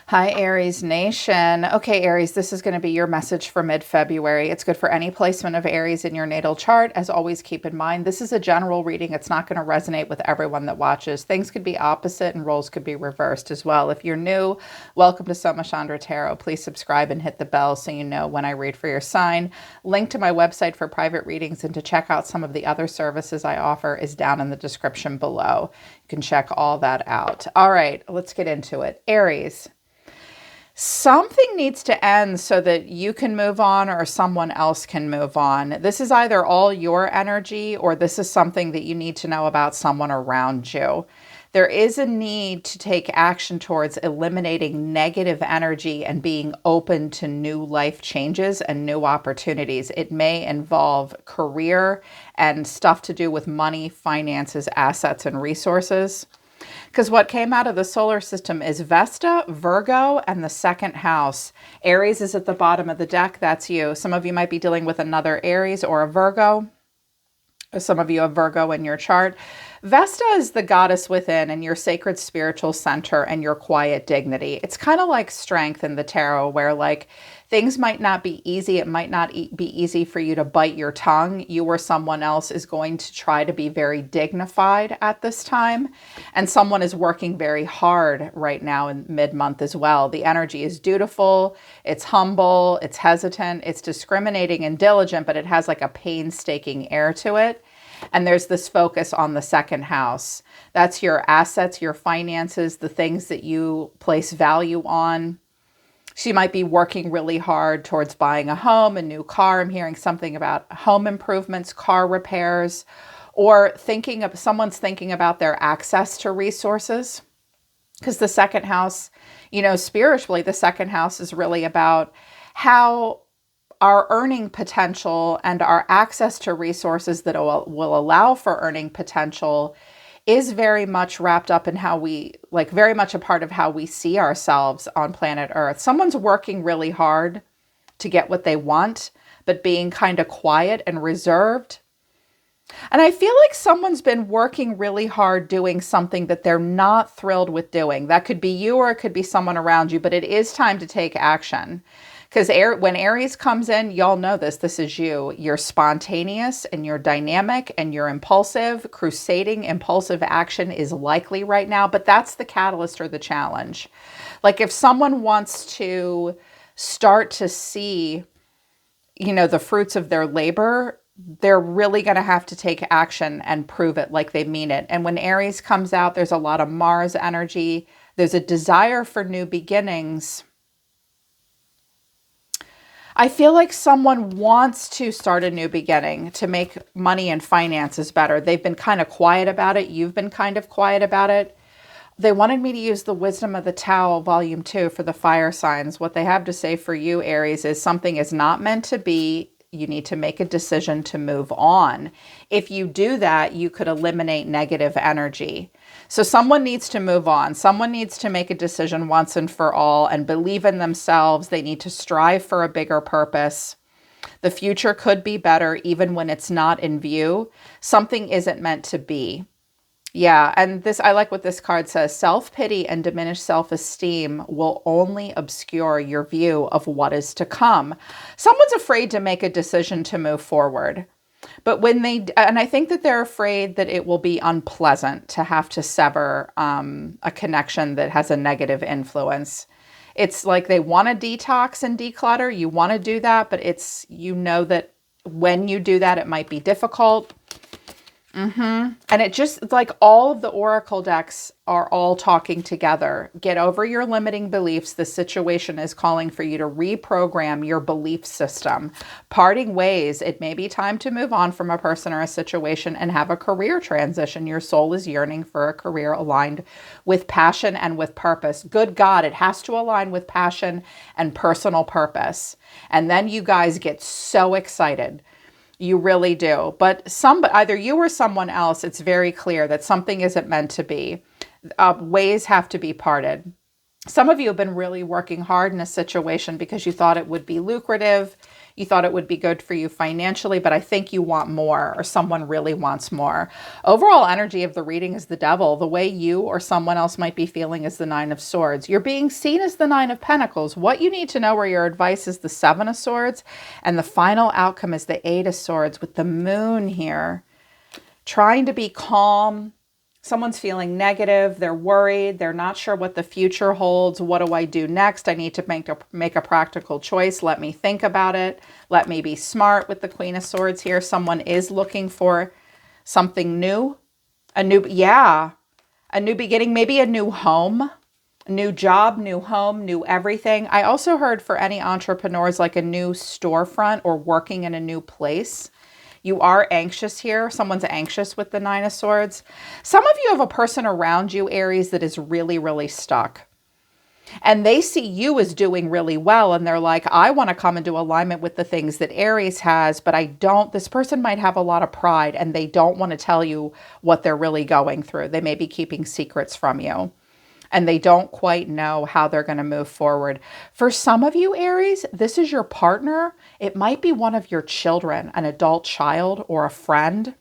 Hi, Aries Nation. Okay, Aries, this is going to be your message for mid-February. It's good for any placement of Aries in your natal chart. As always, keep in mind, this is a general reading. It's not going to resonate with everyone that watches. Things could be opposite and roles could be reversed as well. If you're new, welcome to Soma Chandra Tarot. Please subscribe and hit the bell so you know when I read for your sign. Link to my website for private readings and to check out some of the other services I offer is down in the description below. You can check all that out. All right, let's get into it. Aries. Something needs to end so that you can move on or someone else can move on. This is either all your energy or this is something that you need to know about someone around you. There is a need to take action towards eliminating negative energy and being open to new life changes and new opportunities. It may involve career and stuff to do with money, finances, assets, and resources. Because what came out of the solar system is Vesta, Virgo, and the second house. Aries is at the bottom of the deck. That's you. Some of you might be dealing with another Aries or a Virgo. Some of you have Virgo in your chart. Vesta is the goddess within and your sacred spiritual center and your quiet dignity. It's kind of like strength in the tarot where like things might not be easy. It might not be easy for you to bite your tongue. You or someone else is going to try to be very dignified at this time. And someone is working very hard right now in mid-month as well. The energy is dutiful. It's humble. It's hesitant. It's discriminating and diligent, but it has like a painstaking air to it. And there's this focus on the second house. That's your assets, your finances, the things that you place value on. She might be working really hard towards buying a home, a new car. I'm hearing something about home improvements, car repairs, or someone's thinking about their access to resources. Because the second house, spiritually, the second house is really about how our earning potential and our access to resources that will allow for earning potential is very much wrapped up in very much a part of how we see ourselves on planet Earth. Someone's working really hard to get what they want, but being kind of quiet and reserved. And I feel like someone's been working really hard doing something that they're not thrilled with doing. That could be you or it could be someone around you, but it is time to take action. Because when Aries comes in, y'all know this is you. You're spontaneous and you're dynamic and you're impulsive. Crusading impulsive action is likely right now, but that's the catalyst or the challenge. Like if someone wants to start to see, the fruits of their labor, they're really going to have to take action and prove it like they mean it. And when Aries comes out, there's a lot of Mars energy. There's a desire for new beginnings. I feel like someone wants to start a new beginning to make money and finances better. They've been kind of quiet about it. You've been kind of quiet about it. They wanted me to use the Wisdom of the Tao, Volume 2, for the fire signs. What they have to say for you, Aries, is something is not meant to be. You need to make a decision to move on. If you do that, you could eliminate negative energy. So someone needs to move on. Someone needs to make a decision once and for all and believe in themselves. They need to strive for a bigger purpose. The future could be better even when it's not in view. Something isn't meant to be. Yeah, and I like what this card says. Self-pity and diminished self-esteem will only obscure your view of what is to come. Someone's afraid to make a decision to move forward. But and I think that they're afraid that it will be unpleasant to have to sever a connection that has a negative influence. It's like they want to detox and declutter. You want to do that, but that when you do that, it might be difficult. And it's like all of the oracle decks are all talking together. Get over your limiting beliefs. The situation is calling for you to reprogram your belief system. Parting ways. It may be time to move on from a person or a situation and have a career transition. Your soul is yearning for a career aligned with passion and with purpose. Good God, it has to align with passion and personal purpose. And then you guys get so excited. You really do. But either you or someone else, it's very clear that something isn't meant to be. Ways have to be parted. Some of you have been really working hard in a situation because you thought it would be lucrative. You thought it would be good for you financially, but I think you want more, or someone really wants more. Overall energy of the reading is the Devil. The way you or someone else might be feeling is the Nine of Swords. You're being seen as the Nine of Pentacles. What you need to know, or your advice, is the Seven of Swords. And the final outcome is the Eight of Swords with the Moon here. Trying to be calm. Someone's feeling negative. They're worried. They're not sure what the future holds. What do I do next? I need to make a practical choice. Let me think about it. Let me be smart with the Queen of Swords here. Someone is looking for something new. A new beginning, maybe a new home, a new job, new home, new everything. I also heard for any entrepreneurs, like a new storefront or working in a new place. You are anxious here. Someone's anxious with the Nine of Swords. Some of you have a person around you, Aries, that is really, really stuck. And they see you as doing really well. And they're like, I want to come into alignment with the things that Aries has, but I don't. This person might have a lot of pride and they don't want to tell you what they're really going through. They may be keeping secrets from you. And they don't quite know how they're going to move forward. For some of you, Aries, this is your partner. It might be one of your children, an adult child or a friend,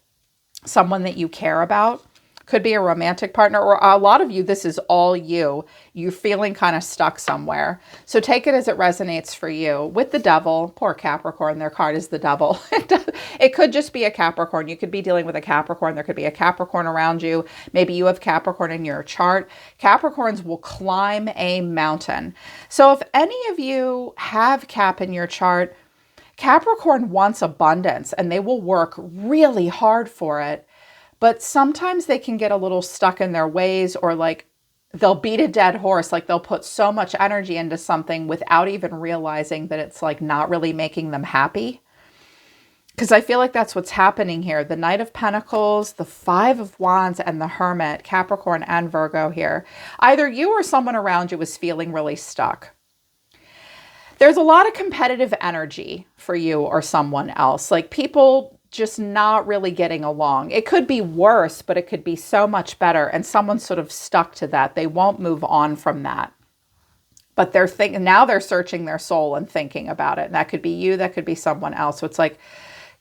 someone that you care about. Could be a romantic partner, or a lot of you, this is all you. You're feeling kind of stuck somewhere. So take it as it resonates for you. With the Devil, poor Capricorn, their card is the Devil. It could just be a Capricorn. You could be dealing with a Capricorn. There could be a Capricorn around you. Maybe you have Capricorn in your chart. Capricorns will climb a mountain. So if any of you have Cap in your chart, Capricorn wants abundance and they will work really hard for it. But sometimes they can get a little stuck in their ways, or like they'll beat a dead horse. Like they'll put so much energy into something without even realizing that it's like not really making them happy. Because I feel like that's what's happening here. The Knight of Pentacles, the Five of Wands, and the Hermit, Capricorn and Virgo here. Either you or someone around you is feeling really stuck. There's a lot of competitive energy for you or someone else. Like people just not really getting along. It could be worse, but it could be so much better. And someone's sort of stuck to that. They won't move on from that. But now they're searching their soul and thinking about it. And that could be you, that could be someone else. So it's like,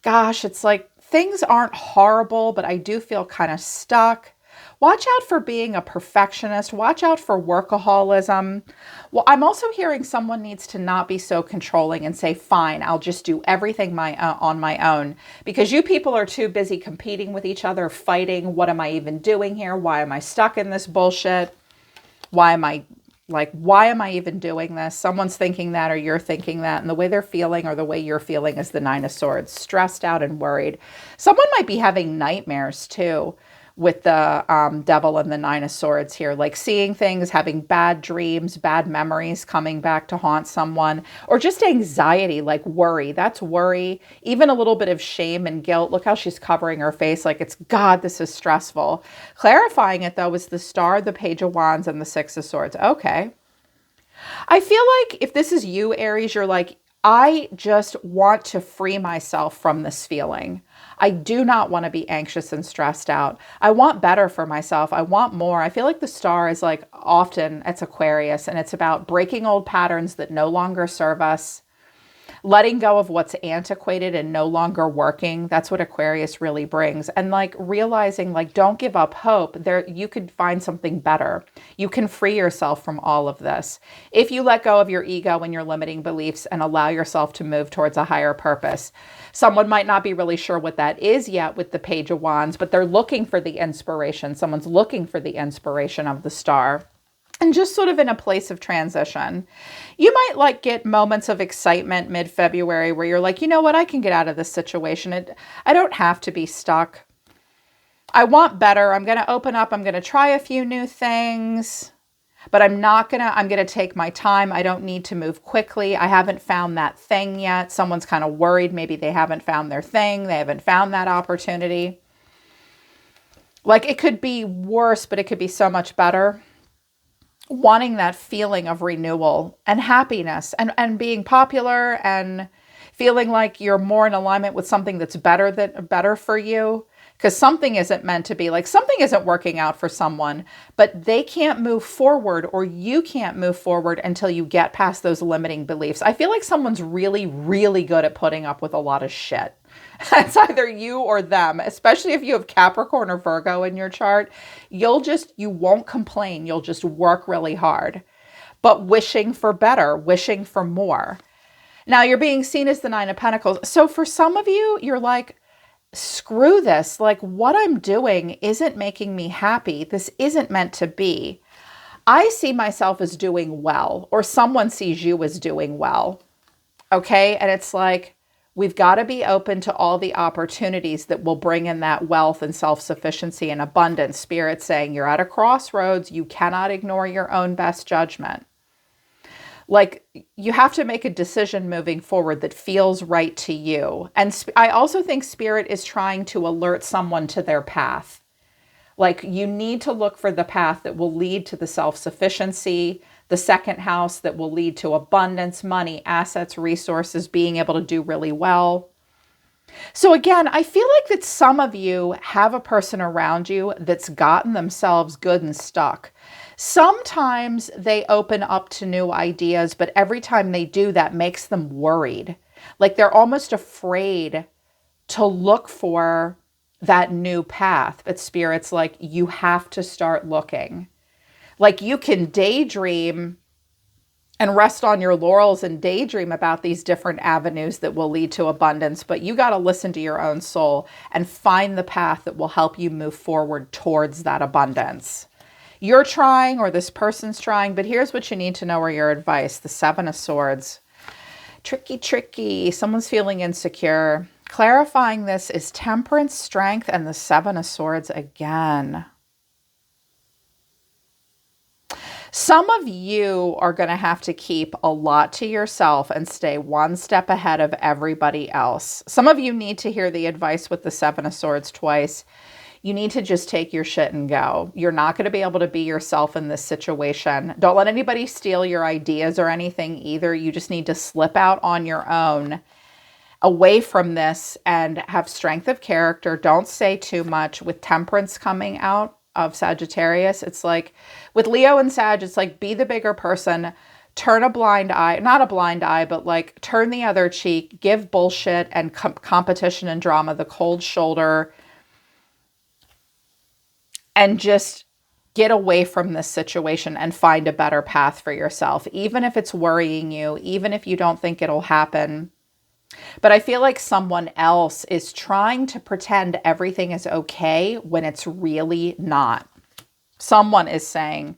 gosh, it's like things aren't horrible, but I do feel kind of stuck. Watch out for being a perfectionist. Watch out for workaholism. Well, I'm also hearing someone needs to not be so controlling and say, fine, I'll just do everything on my own. Because you people are too busy competing with each other, fighting. What am I even doing here? Why am I stuck in this bullshit? Why am I even doing this? Someone's thinking that, or you're thinking that. And the way they're feeling, or the way you're feeling, is the Nine of Swords. Stressed out and worried. Someone might be having nightmares too, with the Devil and the Nine of Swords here, like seeing things, having bad dreams, bad memories coming back to haunt someone, or just anxiety, like worry. That's worry. Even a little bit of shame and guilt. Look how she's covering her face like it's, God, this is stressful. Clarifying it though is the Star, the Page of Wands, and the Six of Swords. Okay. I feel like if this is you, Aries, you're like, I just want to free myself from this feeling. I do not want to be anxious and stressed out. I want better for myself. I want more. I feel like the Star is like, often it's Aquarius, and it's about breaking old patterns that no longer serve us, letting go of what's antiquated and no longer working. That's what Aquarius really brings. And like realizing, like, don't give up hope. You could find something better. You can free yourself from all of this if you let go of your ego and your limiting beliefs and allow yourself to move towards a higher purpose. Someone might not be really sure what that is yet with the Page of Wands, but they're looking for the inspiration. Someone's looking for the inspiration of the Star. And just sort of in a place of transition. You might like get moments of excitement mid-February where you're like, you know what, I can get out of this situation. I don't have to be stuck. I want better. I'm going to open up. I'm going to try a few new things, but I'm going to take my time. I don't need to move quickly. I haven't found that thing yet. Someone's kind of worried. Maybe they haven't found their thing. They haven't found that opportunity. Like it could be worse, but it could be so much better. Wanting that feeling of renewal and happiness and being popular and feeling like you're more in alignment with something that's better for you. because something isn't meant to be, like something isn't working out for someone, but they can't move forward or you can't move forward until you get past those limiting beliefs. I feel like someone's really, really good at putting up with a lot of shit. It's either you or them, especially if you have Capricorn or Virgo in your chart. You won't complain. You'll just work really hard, but wishing for better, wishing for more. Now you're being seen as the Nine of Pentacles. So for some of you, you're like, screw this. Like what I'm doing isn't making me happy. This isn't meant to be. I see myself as doing well, or someone sees you as doing well. Okay. And it's like, we've got to be open to all the opportunities that will bring in that wealth and self-sufficiency and abundance. Spirit saying you're at a crossroads. You cannot ignore your own best judgment. Like you have to make a decision moving forward that feels right to you. And I also think Spirit is trying to alert someone to their path. Like you need to look for the path that will lead to the self-sufficiency, the second house that will lead to abundance, money, assets, resources, being able to do really well. So again, I feel like that some of you have a person around you that's gotten themselves good and stuck. Sometimes they open up to new ideas, but every time they do, that makes them worried. Like they're almost afraid to look for that new path. But Spirit's like, you have to start looking. Like you can daydream and rest on your laurels and daydream about these different avenues that will lead to abundance, but you got to listen to your own soul and find the path that will help you move forward towards that abundance. You're trying, or this person's trying, but here's what you need to know, or your advice. The Seven of Swords. Tricky, tricky. Someone's feeling insecure. Clarifying this is Temperance, Strength, and the Seven of Swords again. Some of you are going to have to keep a lot to yourself and stay one step ahead of everybody else. Some of you need to hear the advice with the Seven of Swords twice. You need to just take your shit and go. You're not going to be able to be yourself in this situation. Don't let anybody steal your ideas or anything either. You just need to slip out on your own away from this and have strength of character. Don't say too much. With Temperance coming out of Sagittarius, it's like with Leo and Sag, it's like be the bigger person, turn a blind eye, not a blind eye, but like turn the other cheek, give bullshit and competition and drama the cold shoulder, and just get away from this situation and find a better path for yourself, even if it's worrying you, even if you don't think it'll happen. But I feel like someone else is trying to pretend everything is okay when it's really not. Someone is saying,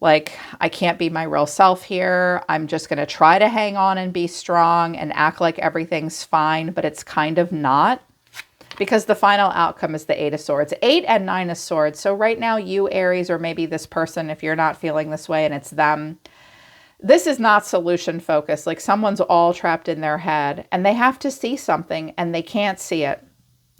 like, I can't be my real self here. I'm just going to try to hang on and be strong and act like everything's fine, but it's kind of not. Because the final outcome is the Eight of Swords. 8 and 9 of Swords. So right now, you, Aries, or maybe this person, if you're not feeling this way and it's them, this is not solution focused. Like someone's all trapped in their head and they have to see something and they can't see it.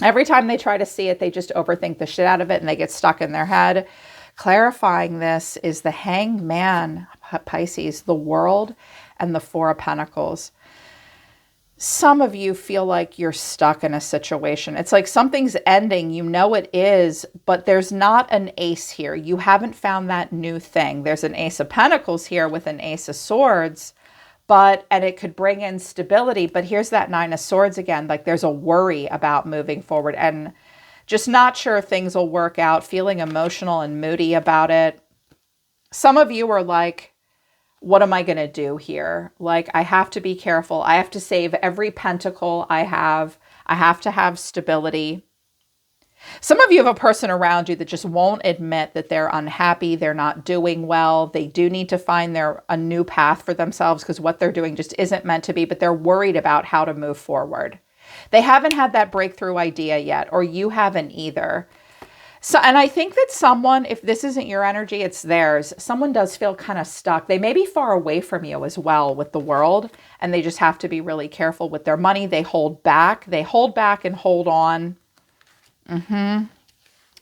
Every time they try to see it, they just overthink the shit out of it and they get stuck in their head. Clarifying this is the Hanged Man, Pisces, the World, and the Four of Pentacles. Some of you feel like you're stuck in a situation. It's like something's ending, you know it is, but there's not an ace here. You haven't found that new thing. There's an Ace of Pentacles here with an Ace of Swords, and it could bring in stability. But here's that Nine of Swords again. Like there's a worry about moving forward and just not sure things will work out, feeling emotional and moody about it. Some of you are like, what am I going to do here? Like, I have to be careful. I have to save every pentacle I have. I have to have stability. Some of you have a person around you that just won't admit that they're unhappy. They're not doing well. They do need to find a new path for themselves because what they're doing just isn't meant to be, but they're worried about how to move forward. They haven't had that breakthrough idea yet, or you haven't either. So, and I think that someone, if this isn't your energy, it's theirs. Someone does feel kind of stuck. They may be far away from you as well with the world, and they just have to be really careful with their money. They hold back. They hold back and hold on.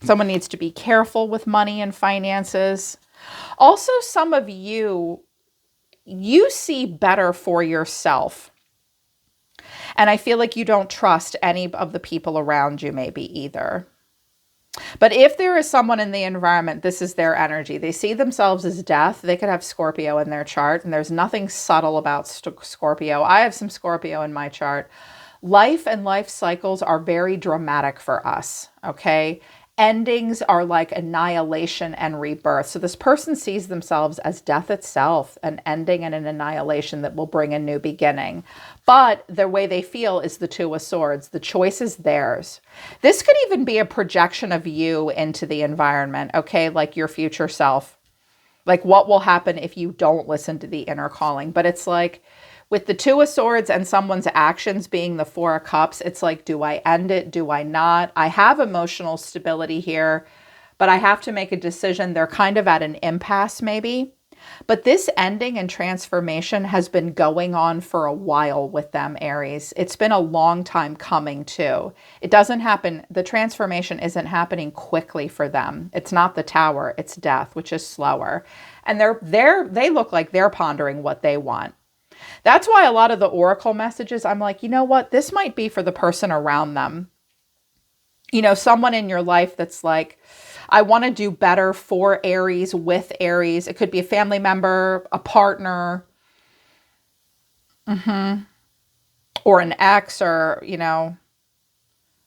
Someone needs to be careful with money and finances. Also, some of you see better for yourself. And I feel like you don't trust any of the people around you maybe either. But if there is someone in the environment, this is their energy. They see themselves as death. They could have Scorpio in their chart, and there's nothing subtle about Scorpio. I have some Scorpio in my chart. Life and life cycles are very dramatic for us, okay? Endings are like annihilation and rebirth. So this person sees themselves as death itself, an ending and an annihilation that will bring a new beginning. But the way they feel is the Two of Swords. The choice is theirs. This could even be a projection of you into the environment, okay? Like your future self. Like what will happen if you don't listen to the inner calling. But it's like, with the Two of Swords and someone's actions being the Four of Cups, it's like, do I end it? Do I not? I have emotional stability here, but I have to make a decision. They're kind of at an impasse maybe. But this ending and transformation has been going on for a while with them, Aries. It's been a long time coming too. It doesn't happen. The transformation isn't happening quickly for them. It's not the Tower, it's death, which is slower. And they look like they're pondering what they want. That's why a lot of the oracle messages, I'm like, you know what? This might be for the person around them. You know, someone in your life that's like, I want to do better for Aries, with Aries. It could be a family member, a partner, or an ex, or, you know,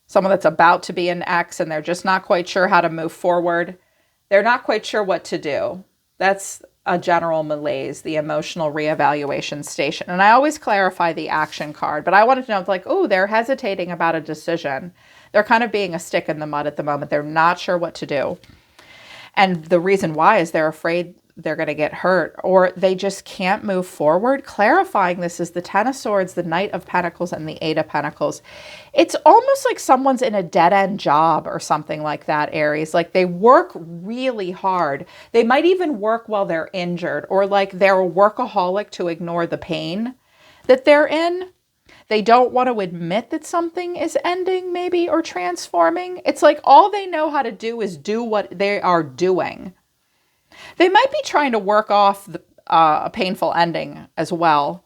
someone that's about to be an ex and they're just not quite sure how to move forward. They're not quite sure what to do. That's a general malaise, the emotional reevaluation station. And I always clarify the action card, but I wanted to know, like, oh, they're hesitating about a decision. They're kind of being a stick in the mud at the moment. They're not sure what to do. And the reason why is they're afraid they're going to get hurt, or they just can't move forward. Clarifying this is the Ten of Swords, the Knight of Pentacles, and the Eight of Pentacles. It's almost like someone's in a dead-end job or something like that, Aries. Like they work really hard. They might even work while they're injured, or like they're a workaholic to ignore the pain that they're in. They don't want to admit that something is ending maybe, or transforming. It's like all they know how to do is do what they are doing. They might be trying to work off a painful ending as well,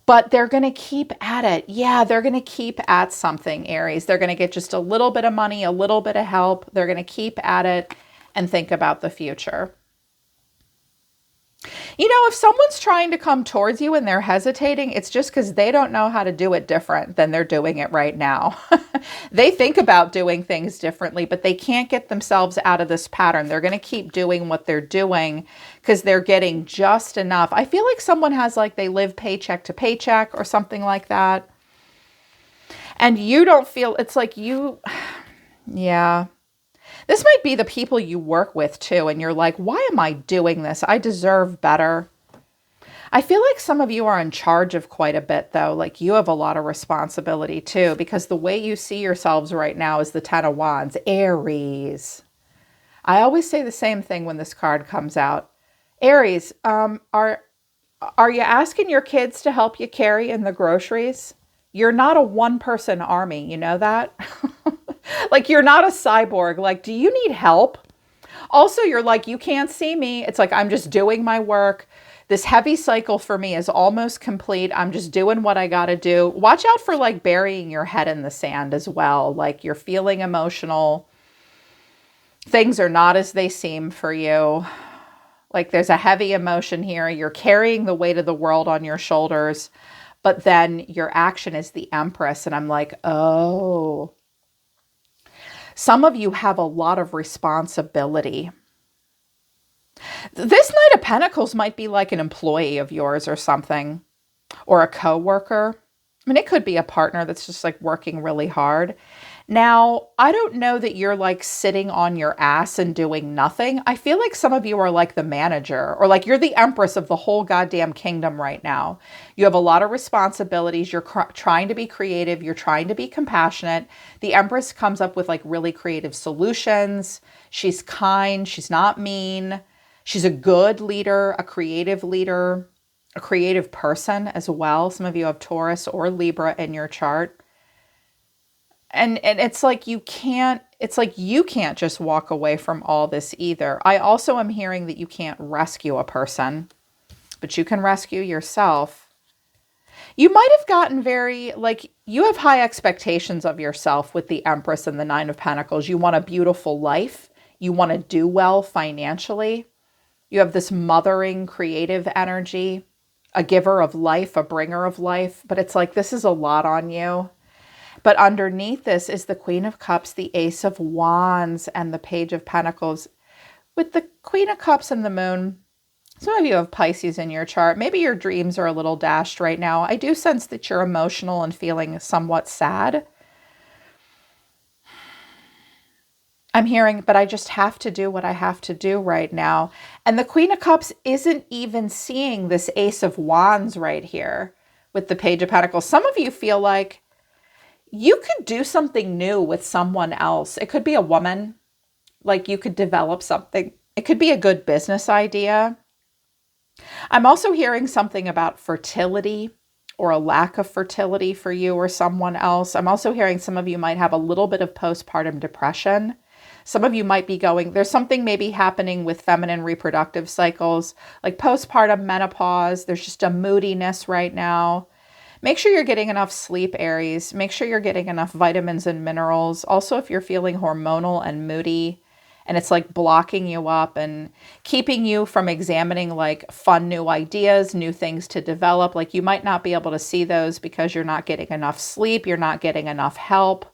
but they're going to keep at it. Yeah, they're going to keep at something, Aries. They're going to get just a little bit of money, a little bit of help. They're going to keep at it and think about the future. You know, if someone's trying to come towards you and they're hesitating, it's just because they don't know how to do it different than they're doing it right now. They think about doing things differently, but they can't get themselves out of this pattern. They're going to keep doing what they're doing because they're getting just enough. I feel like someone has, like, they live paycheck to paycheck or something like that. And you don't feel, it's like you, yeah. This might be the people you work with too, and you're like, why am I doing this? I deserve better. I feel like some of you are in charge of quite a bit though. Like you have a lot of responsibility too, because the way you see yourselves right now is the Ten of Wands, Aries. I always say the same thing when this card comes out. Aries, are you asking your kids to help you carry in the groceries? You're not a one-person army, you know that? Like, you're not a cyborg. Like, do you need help? Also, you're like, you can't see me. It's like, I'm just doing my work. This heavy cycle for me is almost complete. I'm just doing what I got to do. Watch out for, like, burying your head in the sand as well. Like, you're feeling emotional. Things are not as they seem for you. Like, there's a heavy emotion here. You're carrying the weight of the world on your shoulders. But then your action is the Empress. And I'm like, oh. Some of you have a lot of responsibility. This Knight of Pentacles might be like an employee of yours or something, or a coworker. I mean, it could be a partner that's just like working really hard. Now, I don't know that you're like sitting on your ass and doing nothing. I feel like some of you are like the manager, or like you're the empress of the whole goddamn kingdom right now. You have a lot of responsibilities. You're trying to be creative. You're trying to be compassionate. The empress comes up with like really creative solutions. She's kind. She's not mean. She's a good leader, a creative person as well. Some of you have Taurus or Libra in your chart. And it's like you can't just walk away from all this either. I also am hearing that you can't rescue a person, but you can rescue yourself. You might have gotten very, like, you have high expectations of yourself with the Empress and the Nine of Pentacles. You want a beautiful life. You want to do well financially. You have this mothering, creative energy, a giver of life, a bringer of life. But it's like, this is a lot on you. But underneath this is the Queen of Cups, the Ace of Wands, and the Page of Pentacles. With the Queen of Cups and the Moon, some of you have Pisces in your chart. Maybe your dreams are a little dashed right now. I do sense that you're emotional and feeling somewhat sad. I'm hearing, but I just have to do what I have to do right now. And the Queen of Cups isn't even seeing this Ace of Wands right here with the Page of Pentacles. Some of you feel like you could do something new with someone else. It could be a woman, like you could develop something. It could be a good business idea. I'm also hearing something about fertility or a lack of fertility for you or someone else. I'm also hearing some of you might have a little bit of postpartum depression. Some of you might be going, there's something maybe happening with feminine reproductive cycles, like postpartum menopause. There's just a moodiness right now. Make sure you're getting enough sleep, Aries. Make sure you're getting enough vitamins and minerals. Also, if you're feeling hormonal and moody, and it's like blocking you up and keeping you from examining like fun new ideas, new things to develop. Like you might not be able to see those because you're not getting enough sleep. You're not getting enough help.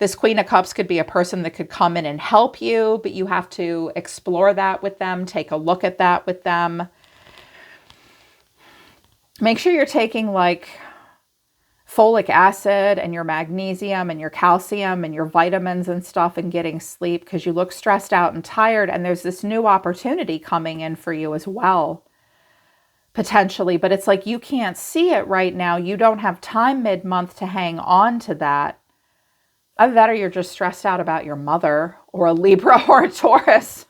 This Queen of Cups could be a person that could come in and help you, but you have to explore that with them. Take a look at that with them. Make sure you're taking like folic acid and your magnesium and your calcium and your vitamins and stuff and getting sleep because you look stressed out and tired. And there's this new opportunity coming in for you as well, potentially. But it's like you can't see it right now. You don't have time mid-month to hang on to that. Either that or you're just stressed out about your mother or a Libra or a Taurus.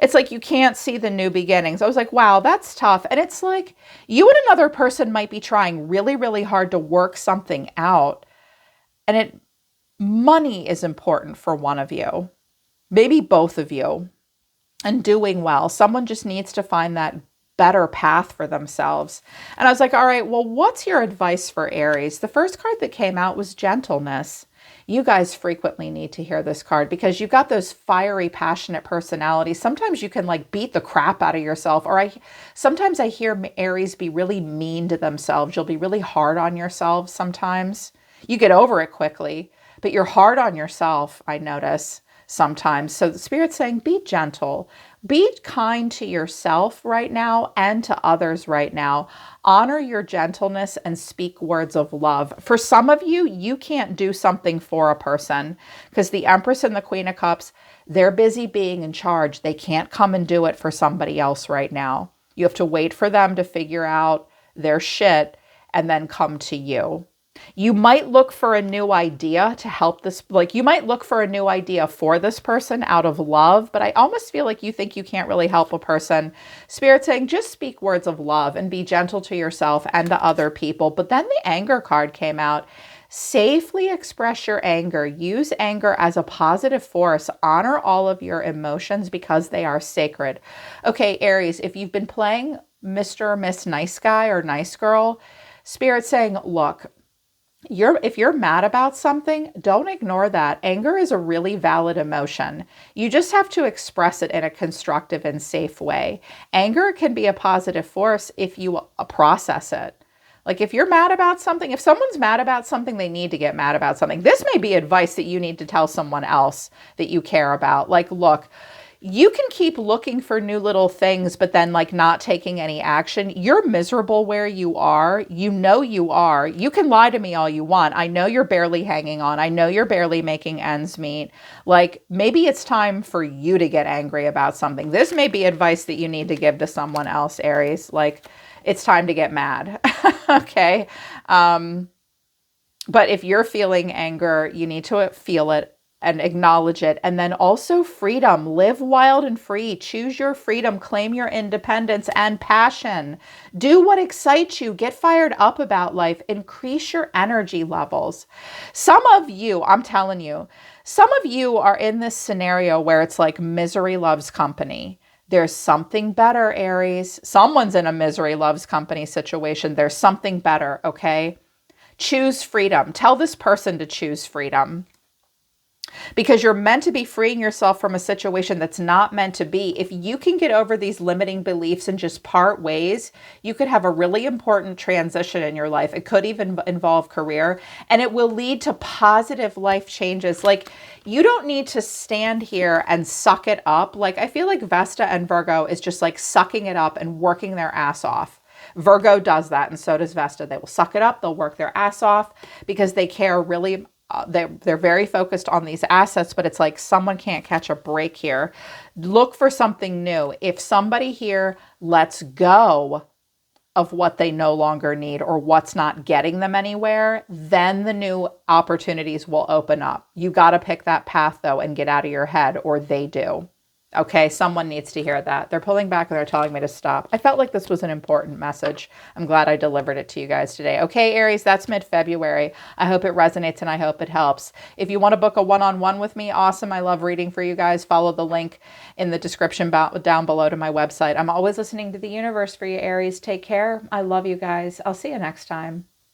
It's like you can't see the new beginnings. I was like, wow, that's tough. And it's like you and another person might be trying really, really hard to work something out. And money is important for one of you, maybe both of you, and doing well. Someone just needs to find that better path for themselves. And I was like, all right, well, what's your advice for Aries? The first card that came out was gentleness. You guys frequently need to hear this card because you've got those fiery, passionate personalities. Sometimes you can like beat the crap out of yourself. Or sometimes I hear Aries be really mean to themselves. You'll be really hard on yourselves sometimes. You get over it quickly, but you're hard on yourself, I notice sometimes. So the Spirit's saying, be gentle. Be kind to yourself right now and to others right now. Honor your gentleness and speak words of love. For some of you, you can't do something for a person because the Empress and the Queen of Cups, they're busy being in charge. They can't come and do it for somebody else right now. You have to wait for them to figure out their shit and then come to you. You might look for a new idea to help this, like you might look for a new idea for this person out of love, but I almost feel like you think you can't really help a person. Spirit saying, just speak words of love and be gentle to yourself and to other people. But then the anger card came out. Safely express your anger. Use anger as a positive force. Honor all of your emotions because they are sacred. Okay, Aries, if you've been playing Mr. or Miss Nice Guy or Nice Girl, Spirit saying, look, if you're mad about something, don't ignore that. Anger is a really valid emotion. You just have to express it in a constructive and safe way. Anger can be a positive force if you process it. Like if you're mad about something, if someone's mad about something, they need to get mad about something. This may be advice that you need to tell someone else that you care about. Like, look, you can keep looking for new little things, but then like not taking any action. You're miserable where you are. You know you are. You can lie to me all you want. I know you're barely hanging on. I know you're barely making ends meet. Like maybe it's time for you to get angry about something. This may be advice that you need to give to someone else, Aries. Like it's time to get mad. Okay. But if you're feeling anger, you need to feel it and acknowledge it. And then also freedom. Live wild and free. Choose your freedom. Claim your independence and passion. Do what excites you. Get fired up about life. Increase your energy levels. Some of you, I'm telling you, some of you are in this scenario where it's like misery loves company. There's something better, Aries. Someone's in a misery loves company situation. There's something better, okay? Choose freedom. Tell this person to choose freedom, because you're meant to be freeing yourself from a situation that's not meant to be. If you can get over these limiting beliefs and just part ways, you could have a really important transition in your life. It could even involve career, and it will lead to positive life changes. Like, you don't need to stand here and suck it up. Like, I feel like Vesta and Virgo is just like sucking it up and working their ass off. Virgo does that, and so does Vesta. They will suck it up. They'll work their ass off because they care really. They're very focused on these assets, but it's like someone can't catch a break here. Look for something new. If somebody here lets go of what they no longer need or what's not getting them anywhere, then the new opportunities will open up. You got to pick that path though and get out of your head, or they do. Okay, someone needs to hear that. They're pulling back and they're telling me to stop. I felt like this was an important message. I'm glad I delivered it to you guys today. Okay, Aries, that's mid-February. I hope it resonates and I hope it helps. If you want to book a one-on-one with me, awesome. I love reading for you guys. Follow the link in the description down below to my website. I'm always listening to the universe for you, Aries. Take care. I love you guys. I'll see you next time.